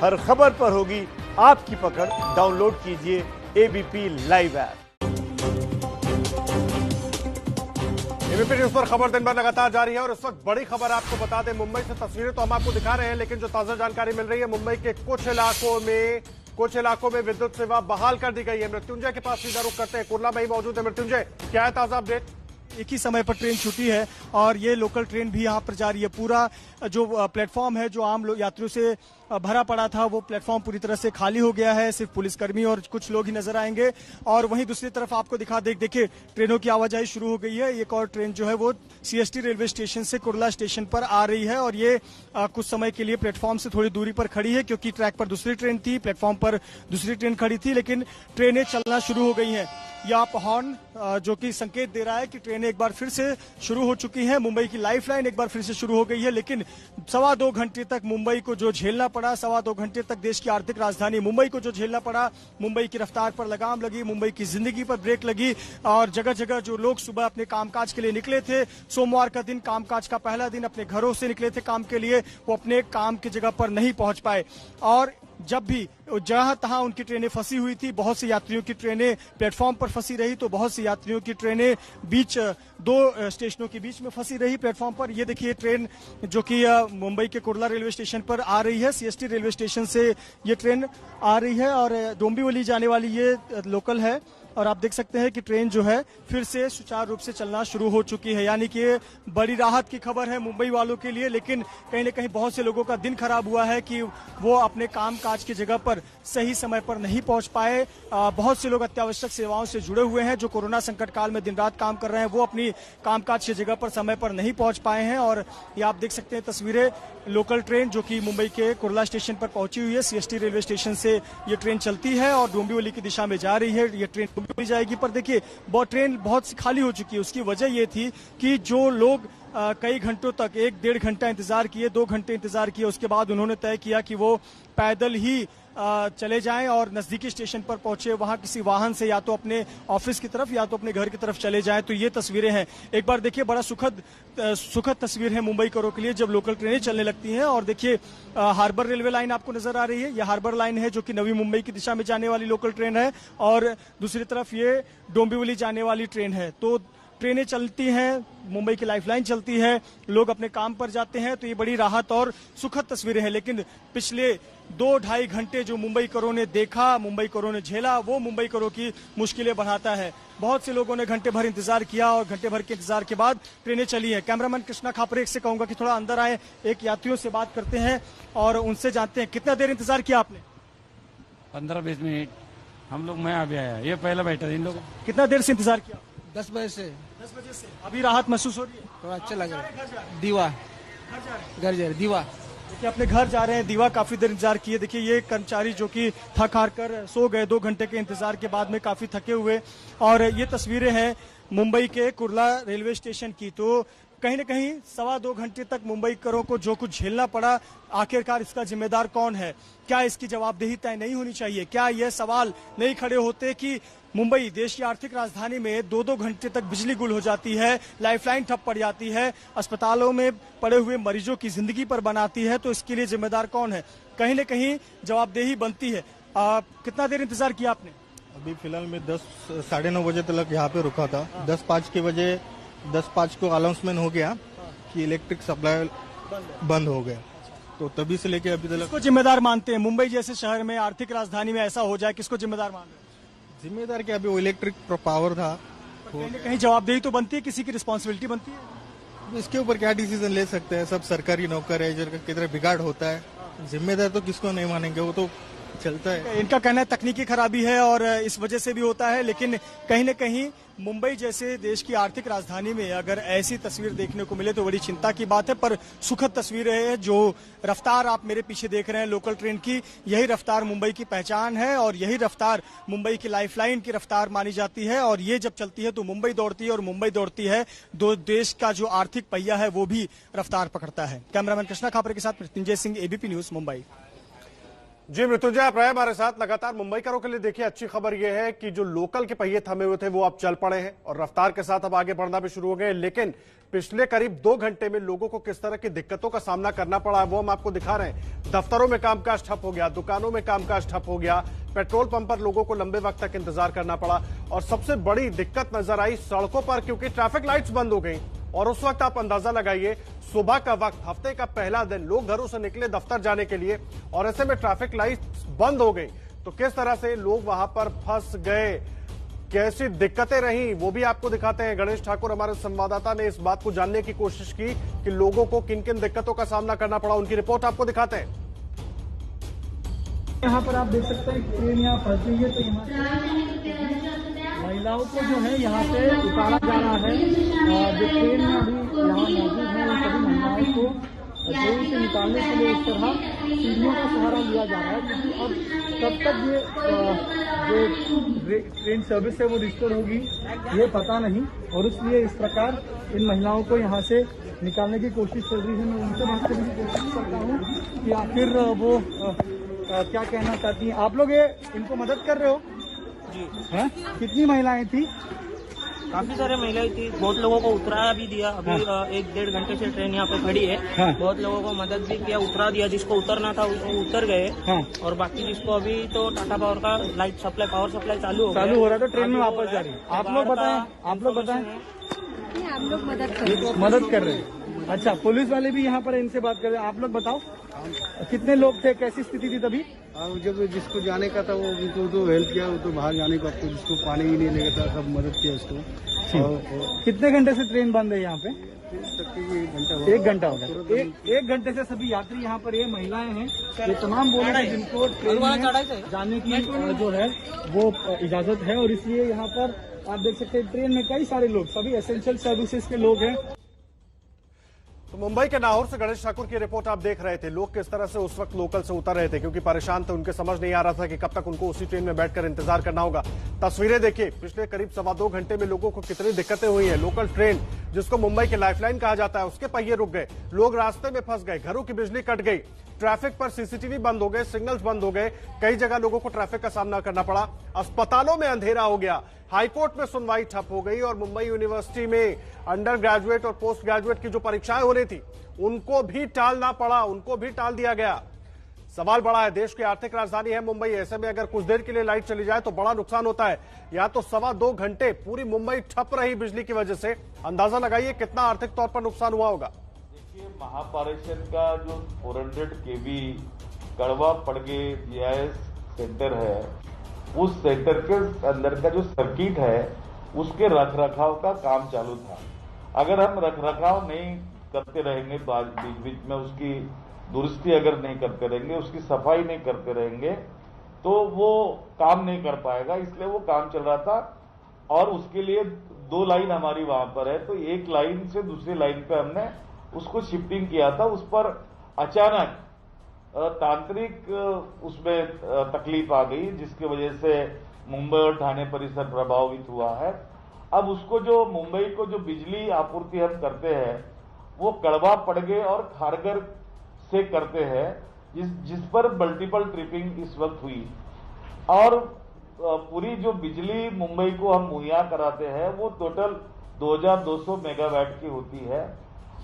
हर खबर पर होगी आपकी पकड़। डाउनलोड कीजिए ABP live app. ABP news पर खबर दिन भर लगातार जारी है और इस वक्त बड़ी खबर आपको बता दें, मुंबई से तस्वीरें तो हम आपको दिखा रहे हैं, लेकिन जो ताजा जानकारी मिल रही है, मुंबई के कुछ इलाकों में विद्युत सेवा बहाल कर दी गई है। मृत्युंजय के पास सीधा रुख करते हैं, कुर्ला भाई मौजूद है। मृत्युंजय, क्या है ताजा अपडेट? एक ही समय पर ट्रेन छूटी है और ये लोकल ट्रेन भी यहाँ पर जारी है। पूरा जो प्लेटफॉर्म है जो आम यात्रियों से भरा पड़ा था, वो प्लेटफॉर्म पूरी तरह से खाली हो गया है। सिर्फ पुलिसकर्मी और कुछ लोग ही नजर आएंगे। और वहीं दूसरी तरफ आपको देखिए ट्रेनों की आवाजाही शुरू हो गई है। एक और ट्रेन जो है वो सीएसटी रेलवे स्टेशन से कुर्ला स्टेशन पर आ रही है और ये कुछ समय के लिए प्लेटफॉर्म से थोड़ी दूरी पर खड़ी है, क्योंकि ट्रैक पर दूसरी ट्रेन थी, प्लेटफॉर्म पर दूसरी ट्रेन खड़ी थी, लेकिन ट्रेनें चलना शुरू हो गई हैं। यहाँ पर हॉर्न जो कि संकेत दे रहा है कि ट्रेनें एक बार फिर से शुरू हो चुकी हैं। मुंबई की लाइफलाइन एक बार फिर से शुरू हो गई है, लेकिन 2.25 घंटे तक मुंबई को जो झेलना पड़ा, 2.25 घंटे तक देश की आर्थिक राजधानी मुंबई को जो झेलना पड़ा, मुंबई की रफ्तार पर लगाम लगी, मुंबई की जिंदगी पर ब्रेक लगी और जगह जगह जो लोग सुबह अपने कामकाज के लिए निकले थे, सोमवार का दिन कामकाज का पहला दिन, अपने घरों से निकले थे काम के लिए, वो अपने काम की जगह पर नहीं पहुंच पाए। और जब भी जहां तहां उनकी ट्रेनें फंसी हुई थी, बहुत से यात्रियों की ट्रेनें प्लेटफॉर्म पर फंसी रही, तो बहुत से यात्रियों की ट्रेनें बीच दो स्टेशनों के बीच में फंसी रही प्लेटफॉर्म पर। ये देखिए ट्रेन जो कि मुंबई के कुर्ला रेलवे स्टेशन पर आ रही है, सीएसटी रेलवे स्टेशन से ये ट्रेन आ रही है और डोंबिवली जाने वाली ये लोकल है। और आप देख सकते हैं कि ट्रेन जो है फिर से सुचारू रूप से चलना शुरू हो चुकी है, यानी कि बड़ी राहत की खबर है मुंबई वालों के लिए। लेकिन कहीं न कहीं बहुत से लोगों का दिन खराब हुआ है कि वो अपने काम काज की जगह पर सही समय पर नहीं पहुंच पाए। बहुत से लोग अत्यावश्यक सेवाओं से जुड़े हुए हैं, जो कोरोना संकट काल में दिन रात काम कर रहे हैं, वो अपनी कामकाज की जगह पर समय पर नहीं पहुंच पाए हैं। और ये आप देख सकते हैं तस्वीरें, लोकल ट्रेन जो कि मुंबई के कुर्ला स्टेशन पर पहुंची हुई है। सीएसटी रेलवे स्टेशन से ये ट्रेन चलती है और डोंबिवली की दिशा में जा रही है। ये ट्रेन डोंबिवली जाएगी, पर देखिए ट्रेन बहुत खाली हो चुकी है। उसकी वजह ये थी कि जो लोग कई घंटों तक 1-1.5 घंटा इंतजार किए, 2 घंटे इंतजार किए, उसके बाद उन्होंने तय किया कि वो पैदल ही चले जाएं और नजदीकी स्टेशन पर पहुंचे, वहां किसी वाहन से या तो अपने ऑफिस की तरफ या तो अपने घर की तरफ चले जाएं। तो ये तस्वीरें हैं, एक बार देखिए, बड़ा सुखद तस्वीर है मुंबई करों के लिए जब लोकल ट्रेनें चलने लगती हैं। और देखिए हार्बर रेलवे लाइन आपको नजर आ रही है, यह हार्बर लाइन है जो कि नवी मुंबई की दिशा में जाने वाली लोकल ट्रेन है और दूसरी तरफ ये डोंबिवली जाने वाली ट्रेन है। तो ट्रेनें चलती हैं, मुंबई की लाइफलाइन चलती है, लोग अपने काम पर जाते हैं, तो ये बड़ी राहत और सुखद तस्वीरें हैं। लेकिन पिछले 2-2.5 घंटे जो मुंबई करों ने देखा, मुंबई करों ने झेला, वो मुंबई करों की मुश्किलें बढ़ाता है। बहुत से लोगों ने घंटे भर इंतजार किया और घंटे भर के इंतजार के बाद ट्रेनें चली हैं। कैमरामैन कृष्णा खापरे से कहूंगा कि थोड़ा अंदर आए, एक यात्रियों से बात करते हैं और उनसे जानते हैं कितना देर इंतजार किया आपने? 15-20 मिनट हम लोग। मैं अभी आया, ये पहला बैठा इन लोग। कितना देर से इंतजार किया? 10 बजे से। 10 बजे से। अभी राहत महसूस हो रही है? थोड़ा अच्छा लग रहा है। दीवा घर जा रहे दीवा। देखिए अपने घर जा रहे हैं, दीवा काफी देर इंतजार किए। देखिए ये कर्मचारी जो कि थक हार कर सो गए 2 घंटे के इंतजार के बाद में, काफी थके हुए। और ये तस्वीरें हैं मुंबई के कुर्ला रेलवे स्टेशन की। तो कहीं न कहीं 2.25 घंटे तक मुंबई करों को जो कुछ झेलना पड़ा, आखिरकार इसका जिम्मेदार कौन है? क्या इसकी जवाबदेही तय नहीं होनी चाहिए? क्या यह सवाल नहीं खड़े होते कि मुंबई देश की आर्थिक राजधानी में 2-2 घंटे तक बिजली गुल हो जाती है, लाइफलाइन ठप पड़ जाती है, अस्पतालों में पड़े हुए मरीजों की जिंदगी पर बनाती है, तो इसके लिए जिम्मेदार कौन है? कहीं न कहीं जवाबदेही बनती है। कितना देर इंतजार किया आपने? अभी फिलहाल मैं 10-9:30 बजे तक यहाँ पे रुका था। 10:05 को अनाउंसमेंट हो गया कि इलेक्ट्रिक सप्लाई बंद हो गया, तो तभी से लेके अभी तक। किसको जिम्मेदार मानते हैं? मुंबई जैसे शहर में, आर्थिक राजधानी में ऐसा हो जाए, किसको जिम्मेदार मान रहे हैं? जिम्मेदार क्या, अभी वो इलेक्ट्रिक पावर था, कहीं न कहीं जवाबदेही तो बनती है, किसी की रिस्पॉन्सिबिलिटी बनती है। इसके ऊपर क्या डिसीजन ले सकते हैं? सब सरकारी नौकर है, जिनका किधर बिगाड़ होता है, जिम्मेदार तो किसको नहीं मानेंगे, वो तो चलता है। इनका कहना है तकनीकी खराबी है और इस वजह से भी होता है, लेकिन कहीं न कहीं मुंबई जैसे देश की आर्थिक राजधानी में अगर ऐसी तस्वीर देखने को मिले तो बड़ी चिंता की बात है। पर सुखद तस्वीरें है, जो रफ्तार आप मेरे पीछे देख रहे हैं लोकल ट्रेन की, यही रफ्तार मुंबई की पहचान है और यही रफ्तार मुंबई की लाइफलाइन की रफ्तार मानी जाती है। और ये जब चलती है तो मुंबई दौड़ती है और मुंबई दौड़ती है, दो देश का जो आर्थिक पहिया है वो भी रफ्तार पकड़ता है। कैमरामैन कृष्णा खापरे के साथ मृत्युंजय सिंह, एबीपी न्यूज, मुंबई। जी मृत्युंजय, आप रहे हमारे साथ लगातार। मुंबईकरों के लिए देखिए अच्छी खबर यह है कि जो लोकल के पहिए थमे हुए थे वो अब चल पड़े हैं और रफ्तार के साथ अब आगे बढ़ना भी शुरू हो गए। लेकिन पिछले करीब 2 घंटे में लोगों को किस तरह की दिक्कतों का सामना करना पड़ा है वो हम आपको दिखा रहे हैं। दफ्तरों में कामकाज ठप हो गया, दुकानों में कामकाज ठप हो गया, पेट्रोल पंप पर लोगों को लंबे वक्त तक इंतजार करना पड़ा और सबसे बड़ी दिक्कत नजर आई सड़कों पर, क्योंकि ट्रैफिक लाइट्स बंद हो गई। और उस वक्त आप अंदाजा लगाइए, सुबह का वक्त, हफ्ते का पहला दिन, लोग घरों से निकले दफ्तर जाने के लिए और ऐसे में ट्रैफिक लाइट्स बंद हो गई तो किस तरह से लोग वहां पर फंस गए, कैसी दिक्कतें रही वो भी आपको दिखाते हैं। गणेश ठाकुर हमारे संवाददाता ने इस बात को जानने की कोशिश की कि लोगों को किन किन दिक्कतों का सामना करना पड़ा, उनकी रिपोर्ट आपको दिखाते हैं। यहाँ पर आप देख सकते हैं ट्रेन यहाँ फंस गई है, तो यहाँ महिलाओं को जो है यहाँ से उतारा जा रहा है। जो ट्रेन में अभी यहाँ मौजूद है उन सभी महिलाओं को ट्रेन से निकालने के लिए इस तरह सीढ़ियों का सहारा लिया जा रहा है, क्योंकि अब कब तक ये जो ट्रेन सर्विस है वो रिस्टोर होगी ये पता नहीं, और इसलिए इस प्रकार इन महिलाओं को यहाँ से निकालने की कोशिश चल रही है। मैं उनसे बात करने की कोशिश करता हूँ कि आखिर वो क्या कहना चाहती हैं। आप लोग ये इनको मदद कर रहे हो जी? हैं? कितनी महिलाएं थी? काफी सारे महिलाएं थी, बहुत लोगों को उतरा भी दिया। अभी 1-1.5 घंटे से ट्रेन यहाँ पे खड़ी है। हाँ। बहुत लोगों को मदद भी किया, उतरा दिया, जिसको उतरना था वो उतर गए। हाँ। और बाकी जिसको अभी तो टाटा पावर का लाइट सप्लाई, पावर सप्लाई चालू हो रहा है तो ट्रेन में वापस जा रही है। आप लोग बताएं, आप लोग बताएं। आप लोग मदद कर रहे हैं। अच्छा, पुलिस वाले भी यहाँ पर इनसे बात कर रहे हैं। आप लोग बताओ कितने लोग थे, कैसी स्थिति थी तभी? जब जिसको जाने का था वो उनको तो हेल्प किया, वो तो बाहर जाने का, तो जिसको पानी ही नहीं लेगा था सब मदद किया उसको। और कितने घंटे से ट्रेन बंद है यहाँ पे? 1 घंटा हो गया। एक घंटे से सभी यात्री यहाँ पर, ये महिलाएं हैं, ये तमाम बोल रहे हैं जिनको ट्रेन में जाने की जो है वो इजाजत है, और इसलिए यहाँ पर आप देख सकते हैं ट्रेन में कई सारे लोग, सभी एसेंशियल सर्विसेज के लोग हैं। तो मुंबई के नाहौर से गणेश ठाकुर की रिपोर्ट आप देख रहे थे। लोग किस तरह से उस वक्त लोकल से उतर रहे थे, क्योंकि परेशान थे, उनके समझ नहीं आ रहा था कि कब तक उनको उसी ट्रेन में बैठकर इंतजार करना होगा। तस्वीरें देखिए, पिछले करीब 2.25 घंटे में लोगों को कितनी दिक्कतें हुई हैं। लोकल ट्रेन जिसको मुंबई की लाइफलाइन कहा जाता है उसके पहिए रुक गए, लोग रास्ते में फंस गए, घरों की बिजली कट गई, ट्रैफिक पर सीसीटीवी बंद हो गए, सिग्नल्स बंद हो गए, कई जगह लोगों को ट्रैफिक का सामना करना पड़ा, अस्पतालों में अंधेरा हो गया, हाईकोर्ट में सुनवाई ठप हो गई और मुंबई यूनिवर्सिटी में अंडर ग्रेजुएट और पोस्ट ग्रेजुएट की जो परीक्षाएं हो रही थी उनको भी टालना पड़ा, उनको भी टाल दिया गया। सवाल बड़ा है, देश की आर्थिक राजधानी है मुंबई, ऐसे में अगर कुछ देर के लिए लाइट चली जाए तो बड़ा नुकसान होता है। या तो 2.25 घंटे पूरी मुंबई ठप रही बिजली की वजह से, अंदाजा लगाइए कितना आर्थिक तौर पर नुकसान हुआ होगा। महापारेषण का जो 400 केवी कड़वा पड़गे जीआईएस सेंटर है, उस सेंटर के अंदर का जो सर्किट है उसके रखरखाव का काम चालू था। अगर हम रखरखाव नहीं करते रहेंगे, बीच बीच में उसकी दुरुस्ती अगर नहीं करते रहेंगे, उसकी सफाई नहीं करते रहेंगे तो वो काम नहीं कर पाएगा। इसलिए वो काम चल रहा था और उसके लिए 2 लाइन हमारी वहां पर है, तो एक लाइन से दूसरी लाइन पे हमने उसको शिफ्टिंग किया था। उस पर अचानक तांत्रिक उसमें तकलीफ आ गई, जिसकी वजह से मुंबई और ठाणे परिसर प्रभावित हुआ है। अब उसको जो मुंबई को जो बिजली आपूर्ति हम करते हैं वो कड़वा पड़गे और खारगर से करते हैं, जिस पर मल्टीपल ट्रिपिंग इस वक्त हुई और पूरी जो बिजली मुंबई को हम मुहैया कराते हैं वो टोटल 2200 मेगावाट की होती है।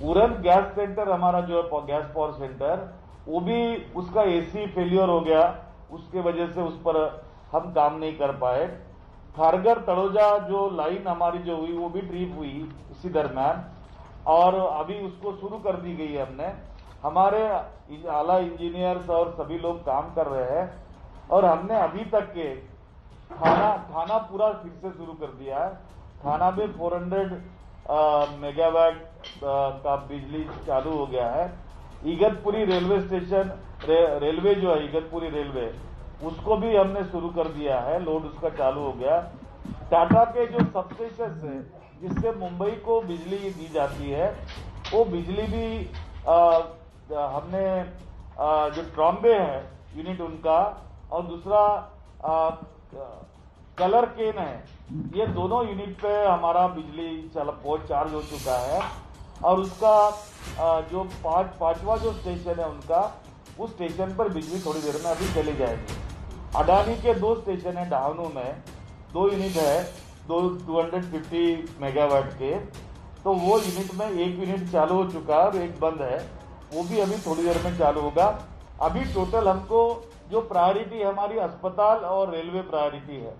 उरन गैस सेंटर हमारा जो है गैस पावर सेंटर, वो भी उसका एसी फेलियर हो गया, उसके वजह से उस पर हम काम नहीं कर पाए। खारगर तड़ोजा जो लाइन हमारी जो हुई वो भी ट्रिप हुई इसी दरम्यान और अभी उसको शुरू कर दी गई है हमने। हमारे आला इंजीनियर्स और सभी लोग काम कर रहे हैं और हमने अभी तक के थाना पूरा फिर से शुरू कर दिया है। थाना में 400 मेगावाट का बिजली चालू हो गया है। इगतपुरी रेलवे स्टेशन रेलवे जो है इगतपुरी रेलवे, उसको भी हमने शुरू कर दिया है, लोड उसका चालू हो गया। टाटा के जो सबस्टेशन है जिससे मुंबई को बिजली दी जाती है वो बिजली भी हमने जो ट्रॉम्बे है यूनिट उनका और दूसरा कलर केन है, ये दोनों यूनिट पे हमारा बिजली बहुत चार्ज हो चुका है। और उसका जो पांचवा जो स्टेशन है उनका उस स्टेशन पर बिजली थोड़ी देर में अभी चली जाएगी। अडानी के 2 स्टेशन है डहाणू में, 2 यूनिट है 250 मेगावाट के, तो वो यूनिट में 1 यूनिट चालू हो चुका है और 1 बंद है, वो भी अभी थोड़ी देर में चालू होगा। अभी टोटल हमको जो प्रायोरिटी हमारी अस्पताल और रेलवे प्रायोरिटी है,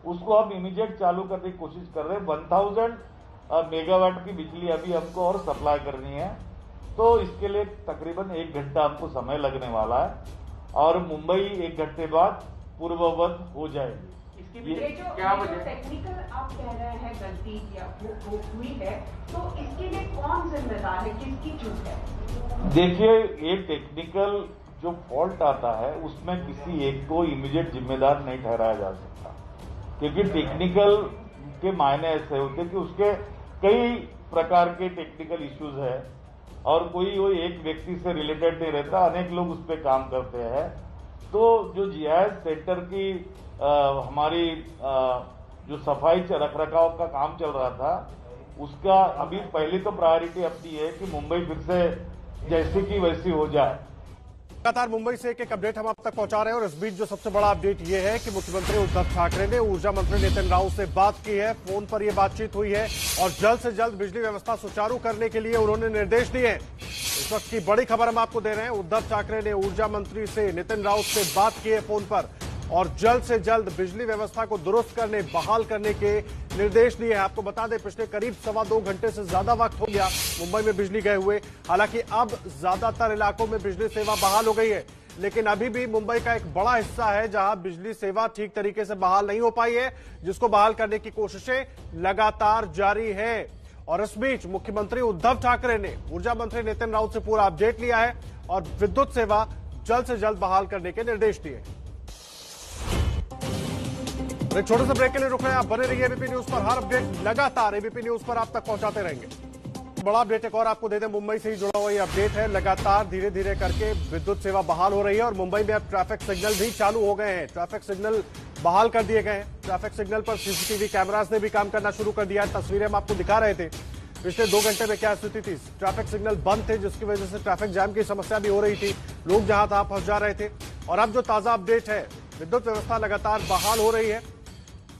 उसको हम इमीडिएट चालू करने की कोशिश कर रहे हैं। 1000 मेगावाट की बिजली अभी हमको और सप्लाई करनी है, तो इसके लिए तकरीबन 1 घंटा हमको समय लगने वाला है और मुंबई 1 घंटे बाद पूर्ववत हो जाएगी। ये जो टेक्निकल आप कह रहे हैं गलती या वो हुई है, तो इसके लिए कौन जिम्मेदार है, किसकी चूक है? देखिए, ये टेक्निकल जो फॉल्ट आता है उसमें किसी एक को इमीडिएट जिम्मेदार नहीं ठहराया जा सकता, क्योंकि टेक्निकल के मायने ऐसे होते कि उसके कई प्रकार के टेक्निकल इश्यूज है और कोई वो एक व्यक्ति से रिलेटेड नहीं रहता, अनेक लोग उस पर काम करते हैं। तो जो जीआईएस सेंटर की हमारी जो सफाई रखरखाव का काम चल रहा था, उसका अभी पहली तो प्रायोरिटी अपनी है कि मुंबई फिर से जैसी की वैसी हो जाए। लगातार मुंबई से एक अपडेट हम आप तक पहुंचा रहे हैं और इस बीच जो सबसे बड़ा अपडेट ये है कि मुख्यमंत्री उद्धव ठाकरे ने ऊर्जा मंत्री नितिन राउत से बात की है। फोन पर यह बातचीत हुई है और जल्द से जल्द बिजली व्यवस्था सुचारू करने के लिए उन्होंने निर्देश दिए हैं। इस वक्त की बड़ी खबर हम आपको दे रहे हैं। उद्धव ठाकरे ने ऊर्जा मंत्री से नितिन राउत से बात की है फोन पर और जल्द से जल्द बिजली व्यवस्था को दुरुस्त करने, बहाल करने के निर्देश दिए हैं। आपको बता दें, पिछले करीब 2.25 घंटे से ज्यादा वक्त हो गया मुंबई में बिजली गए हुए। हालांकि अब ज्यादातर इलाकों में बिजली सेवा बहाल हो गई है, लेकिन अभी भी मुंबई का एक बड़ा हिस्सा है जहां बिजली सेवा ठीक तरीके से बहाल नहीं हो पाई है, जिसको बहाल करने की कोशिशें लगातार जारी है। और इस बीच मुख्यमंत्री उद्धव ठाकरे ने ऊर्जा मंत्री नितिन राउत से पूरा अपडेट लिया है और विद्युत सेवा जल्द से जल्द बहाल करने के निर्देश दिए। एक छोटे से ब्रेक के लिए रुक रहे हैं, आप बने रहिए एबीपी न्यूज पर। हर अपडेट लगातार एबीपी न्यूज पर आप तक पहुंचाते रहेंगे। बड़ा अपडेट एक और आपको दे दें, मुंबई से ही जुड़ा हुआ ये अपडेट है। लगातार धीरे धीरे करके विद्युत सेवा बहाल हो रही है और मुंबई में अब ट्रैफिक सिग्नल भी चालू हो गए हैं। ट्रैफिक सिग्नल बहाल कर दिए गए हैं। ट्रैफिक सिग्नल पर सीसीटीवी कैमरास ने भी काम करना शुरू कर दिया है। तस्वीरें हम आपको दिखा रहे थे पिछले 2 घंटे में क्या स्थिति थी। ट्रैफिक सिग्नल बंद थे, जिसकी वजह से ट्रैफिक जाम की समस्या भी हो रही थी, लोग जहां तहां फंस जा रहे थे। और अब जो ताजा अपडेट है, विद्युत व्यवस्था लगातार बहाल हो रही है।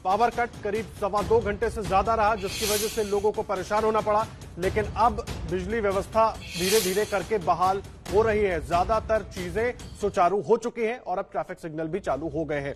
पावर कट करीब 2.25 घंटे से ज्यादा रहा, जिसकी वजह से लोगों को परेशान होना पड़ा, लेकिन अब बिजली व्यवस्था धीरे धीरे करके बहाल हो रही है। ज्यादातर चीजें सुचारू हो चुकी हैं और अब ट्रैफिक सिग्नल भी चालू हो गए हैं।